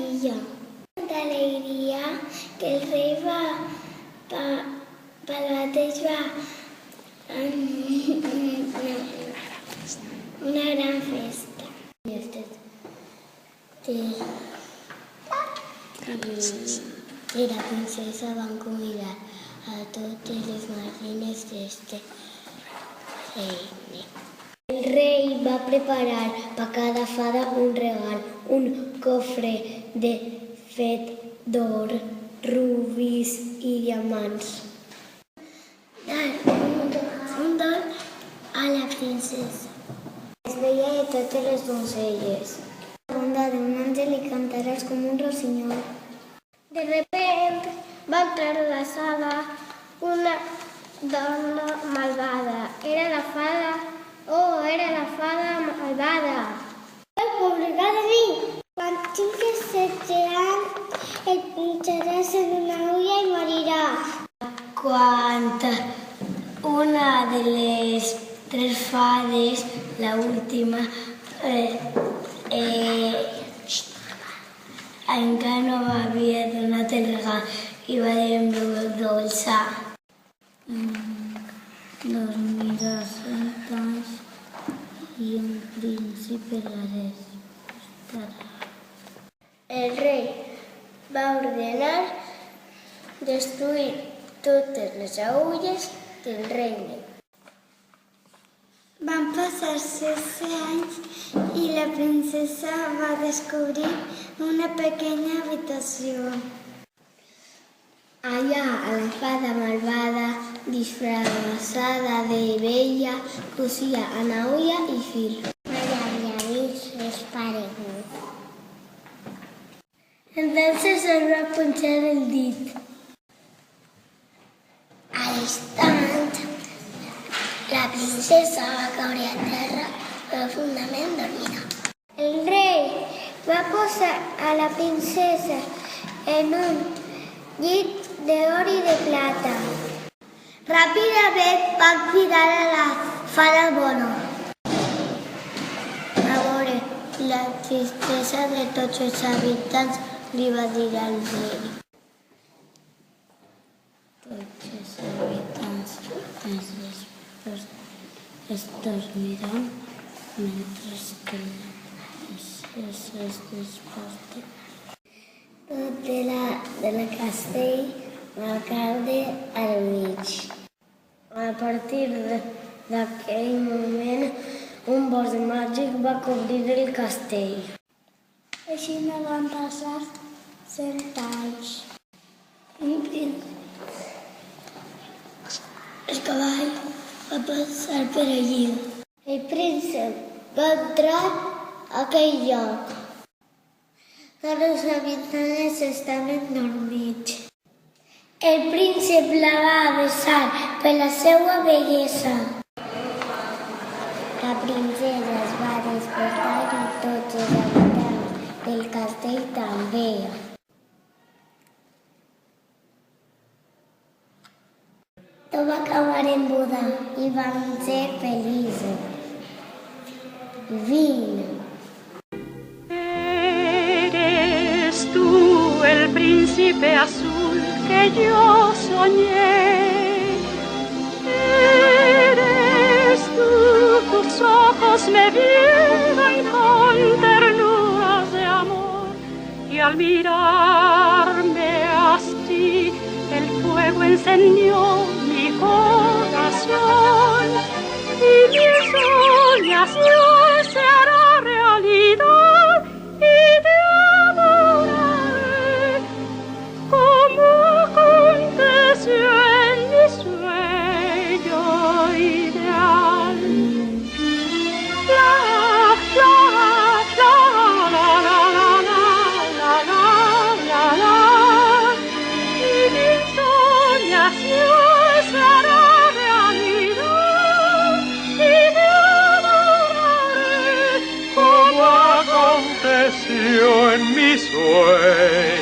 maravilla. Tanta alegria que el rei pel mateix va una gran festa. I la princesa van convidar a totes les marines d'este regne. El rei va preparar per cada fada un regal, un cofre fet d'or, rubis i diamants. Un don a la princesa. Es veia de totes les doncelles. La ronda d'un àngel i cantaràs com un rossinyol. De repente va entrar a la sala una dona malvada. Era la fada malvada. Obligar de mi. Quan tinguis 7 anys et pinxaràs en una olla i moriràs. Quan una de les 3 fades, la última, encara no havia donat el regal i va dir en veu dolça: dormiràs 100 anys i un príncipe la despertarà. El rei va ordenar destruir totes les agulles del regne. Van passar 16 anys i la princesa va descobrir una pequeña habitació. Allà, la fada malvada, disfressada de bella, cosia amb olla i fil. Mai havia vist res paregut. Entonces es va punxar el dit. A l'instant, la princesa va caure a terra profundament dormida. El rei va posar a la princesa en un llit d'or i de plata. Ràpidament va cridar a la fada bona. A veure la tristesa de tots els habitants, li va dir al rei. Tots els habitants es dormiran mentre que es desperten. Tot del castell va caure al mig. A partir d'aquell moment, un bosc màgic va cobrir el castell. Així no van passar 100 anys. El cavall va passar per allí. El príncep va entrar a aquell lloc. Tots els habitants estaven dormits. El príncep la va besar per la seva bellesa. La princesa es va despertar i tots els habitants del castell també. Tot va acabar en boda i van ser feliços. Vine. Eres tú el príncipe azul que yo soñé. Eres tú, tus ojos me vieron con ternuras de amor y al mirarme así el fuego encendió mi corazón y mi soñación se hará realidad y te adoraré como aconteció en mi sueño ideal. La, la, la, la, la, la, la, la, la, la, la. Y mi soñación se hará realidad y te adoraré como aconteció en mi sueño.